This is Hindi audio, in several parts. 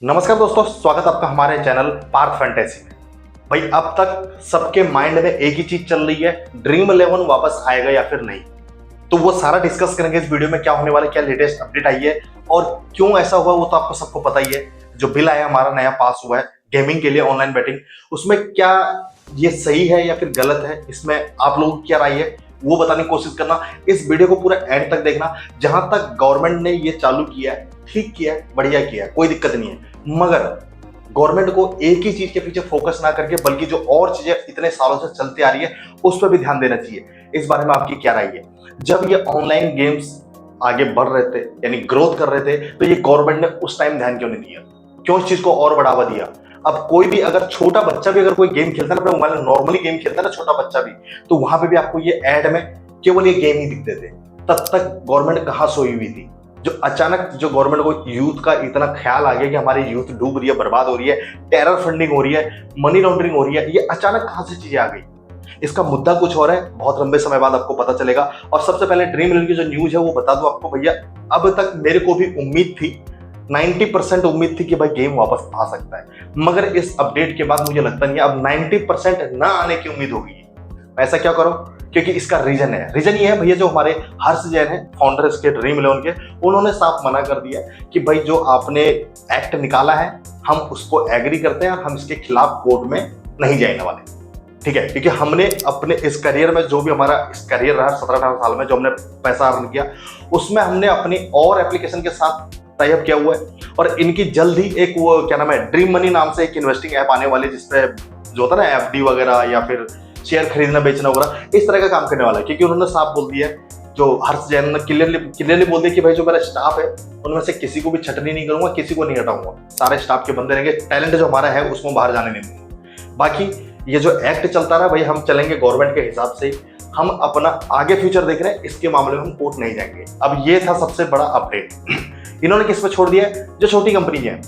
नमस्कार दोस्तों, स्वागत आपका हमारे चैनल पार्थ फैंटेसी में। भाई अब तक सबके माइंड में एक ही चीज चल रही है, ड्रीम 11 वापस आएगा या फिर नहीं। तो वो सारा डिस्कस करेंगे इस वीडियो में, क्या होने वाला है, क्या लेटेस्ट अपडेट आई है और क्यों ऐसा हुआ वो तो आपको सबको पता ही है। जो बिल आया हमारा नया पास हुआ है गेमिंग के लिए, ऑनलाइन बेटिंग, उसमें क्या ये सही है या फिर गलत है, इसमें आप लोगों की क्या राय है वो बताने की कोशिश करना। इस वीडियो को पूरा एंड तक देखना। जहां तक गवर्नमेंट ने ये चालू किया है, ठीक किया है, बढ़िया किया है, कोई दिक्कत नहीं है, मगर गवर्नमेंट को एक ही चीज के पीछे फोकस ना करके बल्कि जो और चीजें इतने सालों से चलती आ रही है उस पर भी ध्यान देना चाहिए। इस बारे में आपकी क्या राय है? जब ये ऑनलाइन गेम्स आगे बढ़ रहे थे यानी ग्रोथ कर रहे थे, तो ये गवर्नमेंट ने उस टाइम ध्यान क्यों नहीं दिया? क्यों इस चीज को और बढ़ावा दिया? अब कोई भी अगर छोटा बच्चा भी अगर कोई गेम खेलता है ना, अपने मोबाइल में नॉर्मली गेम खेलता है ना छोटा बच्चा भी, तो वहां पे भी आपको ये एड में केवल ये गेम ही दिखते थे। तब तक गवर्नमेंट कहां सोई हुई थी? जो अचानक जो गवर्नमेंट को यूथ का इतना ख्याल आ गया कि हमारी यूथ डूब रही है, बर्बाद हो रही है, टेरर फंडिंग हो रही है, मनी लॉन्ड्रिंग हो रही है, ये अचानक कहां से चीजें आ गई? इसका मुद्दा कुछ और है, बहुत लंबे समय बाद आपको पता चलेगा। और सबसे पहले ड्रीम 11 की जो न्यूज है वो बता दूं आपको भैया, अब तक मेरे को भी उम्मीद थी, 90% उम्मीद थी कि भाई गेम वापस आ सकता है, मगर इस अपडेट के बाद मुझे लगता नहीं है अब 90% ना आने की उम्मीद होगी। ऐसा क्या करो? क्योंकि इसका रीजन है, रीजन ये है भैया, जो हमारे हर्ष जैन है फाउंडर इसके ड्रीम 11 के, उन्होंने साफ मना कर दिया कि भाई जो आपने एक्ट निकाला है हम उसको एग्री करते हैं और हम इसके खिलाफ कोर्ट में नहीं जाने वाले। ठीक है, क्योंकि हमने अपने इस करियर में जो भी हमारा इस करियर रहा 17-18 साल में, जो हमने पैसा अर्न किया उसमें हमने अपनी और एप्लीकेशन के साथ टाई अप किया हुआ है। और इनकी जल्द ही एक वो क्या नाम है, ड्रीम मनी नाम से एक इन्वेस्टिंग ऐप आने वाली है, जिसपे जो होता है ना एफडी वगैरह या फिर शेयर खरीदना बेचना वगैरह, इस तरह का काम करने वाला है। क्योंकि उन्होंने साफ बोल दिया है, जो हर्ष जैन ने क्लियरली बोल दिया कि भाई जो मेरा स्टाफ है उनमें से किसी को भी छटनी नहीं करूंगा, किसी को नहीं हटाऊंगा, सारे स्टाफ के बंदे रहेंगे, टैलेंट जो हमारा है उसको बाहर जाने नहीं दूंगा। बाकी ये जो एक्ट चलता रहा भाई, हम चलेंगे गवर्नमेंट के हिसाब से, हम अपना आगे फ्यूचर देख रहे हैं, इसके मामले में हम कोर्ट नहीं जाएंगे। अब ये था सबसे बड़ा अपडेट। इन्होंने किस पे छोड़ दिया है? जो छोटी कंपनी है,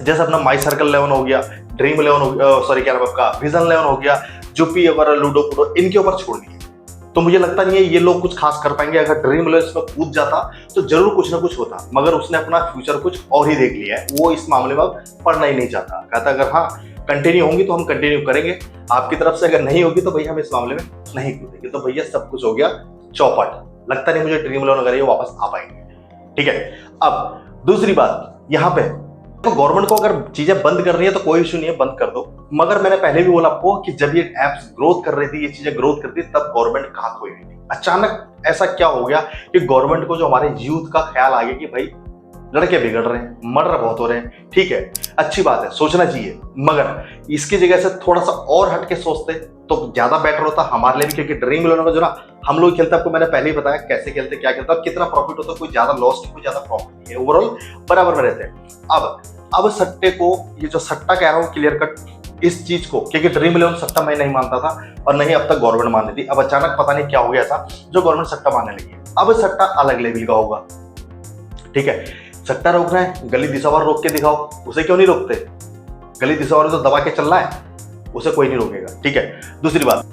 जैसे अपना माई सर्कल 11 हो गया, ड्रीम 11 हो गया, सॉरी क्या नाम आपका, विजन 11 हो गया, जुपी वगैरह, लूडो पुडो, इनके ऊपर छोड़ दिए। तो मुझे लगता नहीं है ये लोग कुछ खास कर पाएंगे। अगर ड्रीम 11 इसमें कूद जाता तो जरूर कुछ ना कुछ होता, मगर उसने अपना फ्यूचर कुछ और ही देख लिया है। वो इस मामले में पढ़ना ही नहीं चाहता। कहता अगर हाँ कंटिन्यू होंगी तो हम कंटिन्यू करेंगे, आपकी तरफ से अगर नहीं होगी तो भैया हम इस मामले में नहीं कूदेंगे। तो भैया सब कुछ हो गया चौपट। लगता नहीं मुझे ड्रीम 11 अगर ये वापस आ पाएंगे। ठीक है, अब दूसरी बात यहाँ पे, तो गवर्नमेंट को अगर चीजें बंद कर रही है तो कोई इशू नहीं है, बंद कर दो। मगर मैंने पहले भी बोला आपको कि जब ये एप्स ग्रोथ कर रही थी, ये चीजें ग्रोथ कर रही थी, तब गवर्नमेंट कहां खोई हुई थी। अचानक ऐसा क्या हो गया कि गवर्नमेंट को जो हमारे यूथ का ख्याल आ गया कि भाई लड़के बिगड़ रहे हैं, मर्डर बहुत हो रहे हैं। ठीक है, अच्छी बात है, सोचना चाहिए, मगर इसकी जगह से थोड़ा सा और हटके सोचते तो ज्यादा बेटर होता हमारे लिए भी। क्योंकि ड्रीम 11 में जो ना हम लोग खेलते हैं, आपको मैंने पहले ही बताया कैसे खेलते, क्या खेलता, कितना प्रॉफिट होता, कोई ज्यादा लॉस नहीं, कोई ज्यादा प्रॉफिट नहीं है, ओवरऑल बराबर में रहते हैं। अब सट्टे को, ये जो सट्टा कह रहा हूं क्लियर कट, इस चीज को, क्योंकि ड्रीम 11 सट्टा मैं नहीं मानता था और नहीं अब तक गवर्नमेंट मान रही थी। अब अचानक पता नहीं क्या हो गया था जो गवर्नमेंट सट्टा मानने लगी। अब सट्टा अलग लेवल का होगा। ठीक है, सट्टा रोकना है, गली दिशावर रोक के दिखाओ, उसे क्यों नहीं रोकते? गली दिशावर तो दबा के चल रहा है, उसे कोई नहीं रोकेगा। ठीक है, दूसरी बात,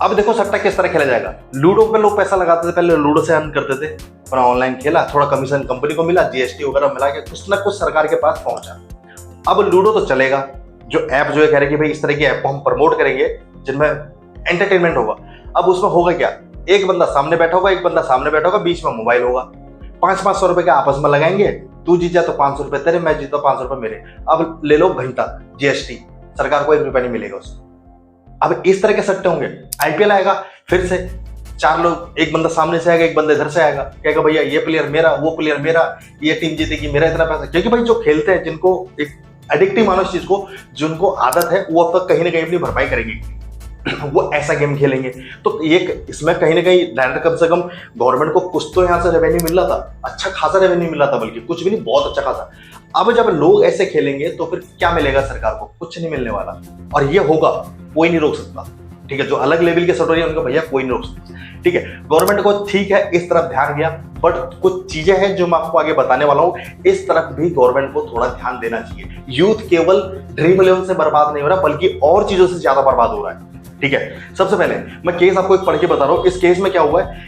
अब देखो सट्टा किस तरह खेला जाएगा। लूडो पे लोग पैसा लगाते थे, पहले लूडो से अर्न करते थे, अपना ऑनलाइन खेला, थोड़ा कमीशन कंपनी को मिला, जीएसटी वगैरह मिला के कुछ ना कुछ सरकार के पास पहुंचा। अब लूडो तो चलेगा, जो ऐप जो है कह रहे कि भाई इस तरह की ऐप को हम प्रमोट करेंगे जिनमें एंटरटेनमेंट होगा। अब उसमें होगा क्या, एक बंदा सामने बैठा होगा, एक बंदा सामने बैठा होगा, बीच में मोबाइल होगा, 500-500 रुपए के आपस में लगाएंगे, तू जीत जा तो 500 रुपए तेरे, मैं जीता 500 रुपए मेरे। अब ले लो घंटा जीएसटी, सरकार को 1 रुपया नहीं मिलेगा उसमें। अब इस तरह के सट्टे होंगे। आईपीएल आएगा, फिर से 4 लोग, एक बंदा सामने से आएगा, एक बंदा इधर से आएगा, कहेगा भैया ये प्लेयर मेरा, वो प्लेयर मेरा, ये टीम जीतेगी, मेरा इतना पैसा। क्योंकि भाई जो खेलते हैं, जिनको एक एडिक्टिव मानो इस चीज को, जिनको आदत है, वो अब तक कहीं ना कहीं अपनी भरपाई करेंगे, वो ऐसा गेम खेलेंगे। तो एक इसमें कहीं ना कहीं कम से कम गवर्नमेंट को कुछ तो यहाँ से रेवेन्यू मिल रहा था, अच्छा खासा रेवेन्यू मिल रहा था, बल्कि कुछ भी नहीं, बहुत अच्छा खासा। अब जब लोग ऐसे खेलेंगे तो फिर क्या मिलेगा सरकार को? कुछ नहीं मिलने वाला, और ये होगा, कोई नहीं रोक सकता। ठीक है, जो अलग लेवल के सट्टे हैं उनको भैया कोई नहीं रोक सकता। ठीक है, गवर्नमेंट को ठीक है इस तरफ ध्यान गया, बट कुछ चीजें हैं जो मैं आपको आगे बताने वाला हूं, इस तरफ भी गवर्नमेंट को थोड़ा ध्यान देना चाहिए। यूथ केवल ड्रीम 11 से बर्बाद नहीं हो रहा, बल्कि और चीजों से ज्यादा बर्बाद हो रहा है। ठीक है, सबसे पहले मैं केस आपको एक पढ़ के बता रहा हूं। इस केस में क्या हुआ है,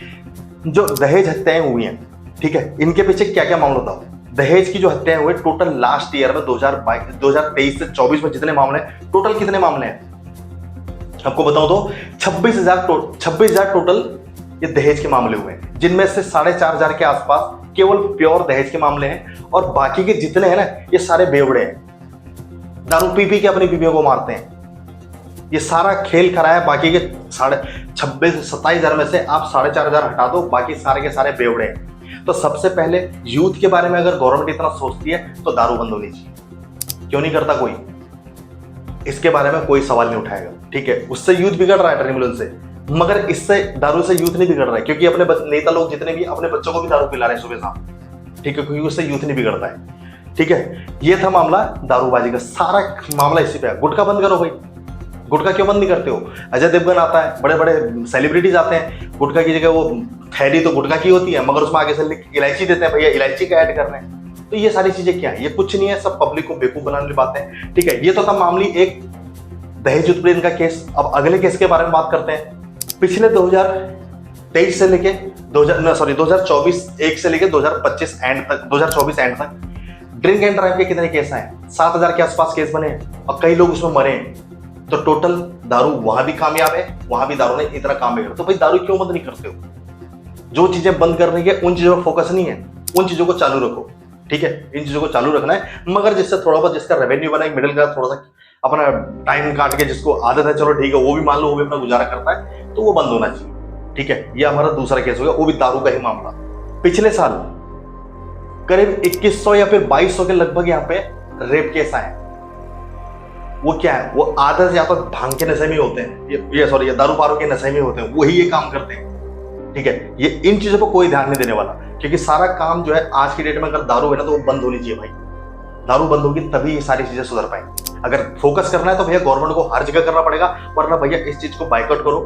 जो दहेज हत्याएं हुई हैं, ठीक है, इनके पीछे क्या क्या मामला था। दहेज की जो हत्याएं हुए टोटल लास्ट ईयर में 2023 से 24 में जितने मामले हैं, टोटल कितने मामले हैं आपको बताऊं तो 26,000 टोटल ये दहेज के मामले हुए हैं, जिनमें से 4,500 के आसपास केवल प्योर दहेज के मामले हैं और बाकी के जितने हैं ना ये सारे बेवड़े हैं, दारू पी के अपनी बीवियों को मारते हैं। ये सारा खेल खराया। बाकी के 27,000 में से आप 4,500 हटा दो, बाकी सारे के सारे बेवड़े हैं। तो सबसे पहले यूथ के बारे में अगर गवर्नमेंट इतना सोचती है तो दारू बंद होनी चाहिए। क्यों नहीं करता कोई? इसके बारे में कोई सवाल नहीं उठाएगा, ठीक है। उससे यूथ बिगड़ रहा है ड्रीम इलेवन से, मगर इससे दारू से यूथ नहीं बिगड़ रहा है, क्योंकि अपने नेता लोग जितने भी अपने बच्चों को भी दारू पिला रहे हैं सुबह शाम, ठीक है, क्योंकि उससे यूथ नहीं बिगड़ता है, ठीक है। ये था मामला दारूबाजी का, सारा मामला इसी पे है। गुटखा बंद करो भाई, गुटखा क्यों बंद नहीं करते हो? अजय देवगन आता है, बड़े बड़े सेलिब्रिटीज आते हैं, गुटखा की जगह वो थैली तो गुटखा की होती है, मगर उसमें आगे से इलायची देते हैं, भैया इलायची का ऐड कर रहे हैं। तो ये सारी चीजें क्या है? ये कुछ नहीं है, सब पब्लिक को बेवकूफ बनाने की बातें हैं, ठीक है। ये तो था मामली एक दहेज उत्पीड़न का केस। अब अगले केस के बारे में बात करते हैं। पिछले 2023 से लेके 2024 1 से लेके 2025 एंड तक, 2024 एंड तक ड्रिंक एंड ड्राइव के कितने केस आए? 7,000 के आसपास केस बने हैं और कई लोग उसमें मरे हैं। तो टोटल दारू वहां भी कामयाब है, वहां भी दारू ने इतना काम बिगड़ा। तो भाई दारू क्यों बंद नहीं करते हो? जो चीजें बंद करने के उन चीजों पर फोकस नहीं है, उन चीजों को चालू रखो, ठीक है। इन चीजों को चालू रखना है, मगर जिससे थोड़ा बहुत जिसका रेवेन्यू बना, मिडिल क्लास थोड़ा सा अपना टाइम काट के, जिसको आदत है, चलो ठीक है, वो भी मान लो वो भी अपना गुजारा करता है, तो वो बंद होना चाहिए, ठीक है। ये हमारा दूसरा केस हो गया, वो भी दारू का ही मामला। पिछले साल करीब 2100 या फिर 2200 के लगभग यहाँ पे रेप केस आए। वो क्या है? वो आधा से ज्यादा भांग के नशे में होते हैं, ये दारू पारू के नशे में होते हैं, वही ये काम करते हैं, ठीक है। ये इन चीजों पर कोई ध्यान नहीं देने वाला, क्योंकि सारा काम जो है आज की डेट में अगर दारू है ना तो वो बंद होनी चाहिए भाई। दारू बंद होगी तभी ये सारी चीजें सुधर पाएंगी। अगर फोकस करना है तो भैया गवर्नमेंट को हर जगह करना पड़ेगा, वरना भैया इस चीज को बाइकआउट करो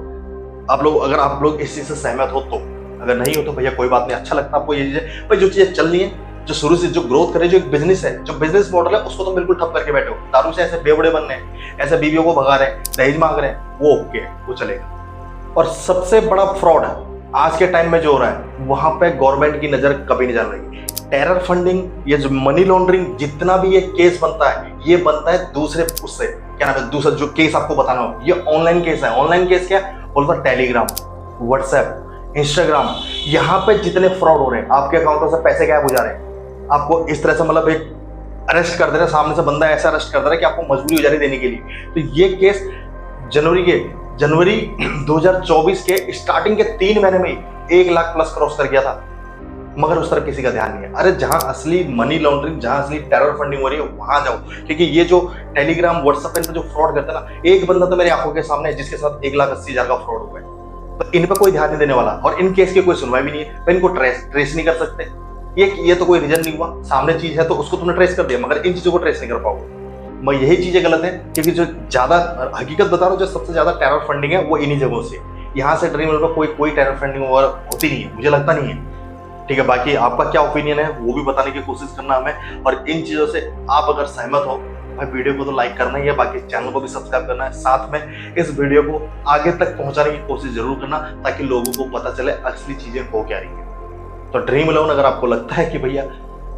आप लोग। अगर आप लोग इस चीज से सहमत हो तो, अगर नहीं हो तो भैया कोई बात नहीं, अच्छा लगता आपको ये चीजें। भाई जो चीजें चल रही है, जो शुरू से जो ग्रोथ करे, जो एक बिजनेस है, जो बिजनेस मॉडल है, उसको तो बिल्कुल ठप करके बैठे हो। दारू से ऐसे बेवड़े बन रहे हैं, ऐसे बीवियों को भगा रहे हैं, दहेज मांग रहे हैं, वो ओके, वो चलेगा। और सबसे बड़ा फ्रॉड है आज के टाइम में जो हो रहा है, वहां पे गवर्नमेंट की नजर कभी नहीं जान रही। टेरर फंडिंग, ये जो मनी लॉन्ड्रिंग, जितना भी ये केस बनता है, ये बनता है दूसरे उससे, क्या नाम है, दूसरा जो केस आपको बताना हो, ये ऑनलाइन केस है। ऑनलाइन केस क्या बोलता? टेलीग्राम, व्हाट्सएप, इंस्टाग्राम, यहाँ पे जितने फ्रॉड हो रहे हैं, आपके अकाउंटों से पैसे गायब हो जा रहे हैं, आपको इस तरह से मतलब एक अरेस्ट कर दे रहे हैं, सामने से बंदा ऐसा अरेस्ट कर दे रहा है कि आपको मजबूरी हो जा रही है देने के लिए। तो ये केस जनवरी 2024 के स्टार्टिंग के 3 महीने में 1 लाख प्लस क्रॉस कर गया था, मगर उस तरफ किसी का ध्यान नहीं है। अरे जहां असली मनी लॉन्ड्रिंग, जहां असली टेरर फंडिंग हो रही है, वहां जाओ, क्योंकि ये जो टेलीग्राम, व्हाट्सएप पे जो फ्रॉड करते हैं ना, एक बंदा तो मेरी आंखों के सामने है जिसके साथ 1,80,000 का फ्रॉड हुआ है। तो इन पर कोई ध्यान नहीं देने वाला, और इन केस की कोई सुनवाई भी नहीं है। तो इनको ट्रेस नहीं कर सकते, ये तो कोई रीजन नहीं हुआ, सामने चीज है तो उसको तुमने ट्रेस कर दिया, मगर इन चीजों को ट्रेस नहीं कर पाओगे। मैं यही चीजें गलत है, क्योंकि जो ज्यादा हकीकत बता रहा हूँ, जो सबसे ज्यादा टेरर फंडिंग है वो इन्हीं जगहों से। यहाँ से ड्रीम इलेवन पर कोई टेरर फंडिंग होती नहीं है, मुझे लगता नहीं है, ठीक है। बाकी आपका क्या ओपिनियन है वो भी बताने की कोशिश करना हमें, और इन चीजों से आप अगर सहमत हो भाई वीडियो को तो लाइक करना ही है, बाकी चैनल को भी सब्सक्राइब करना है, साथ में इस वीडियो को आगे तक पहुंचाने की कोशिश जरूर करना, ताकि लोगों को पता चले असली चीजें हो क्या रही है। तो ड्रीम इलेवन अगर आपको लगता है कि भैया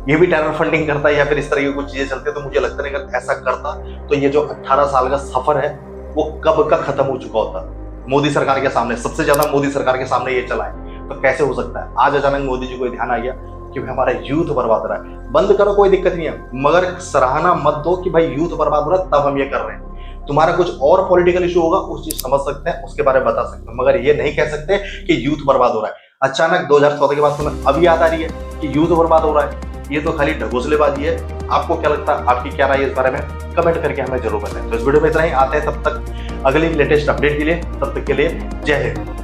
ये भी टेरर फंडिंग करता है या फिर इस तरह की कुछ चीजें चलती है, तो मुझे लगता नहीं अगर ऐसा करता तो ये जो 18 साल का सफर है वो कब का खत्म हो चुका होता। मोदी सरकार के सामने, सबसे ज्यादा मोदी सरकार के सामने ये चला है, तो कैसे हो सकता है आज अचानक मोदी जी को ध्यान आ गया कि भाई हमारा यूथ बर्बाद हो रहा है। बंद करो, कोई दिक्कत नहीं है, मगर सराहना मत दो कि भाई यूथ बर्बाद हो रहा है तब हम ये कर रहे हैं। तुम्हारा कुछ और पॉलिटिकल इशू होगा, उस चीज समझ सकते हैं, उसके बारे में बता सकते हैं, मगर ये नहीं कह सकते कि यूथ बर्बाद हो रहा है। अचानक 2014 के बाद तुम्हें अभी याद आ रही है कि यूथ बर्बाद हो रहा है, ये तो खाली ढकोसलेबाजी है। आपको क्या लगता है, आपकी क्या राय है इस बारे में, कमेंट करके हमें जरूर बताएं। तो इस वीडियो में इतना ही, आते हैं तब तक अगली लेटेस्ट अपडेट के लिए, तब तक के लिए जय हिंद।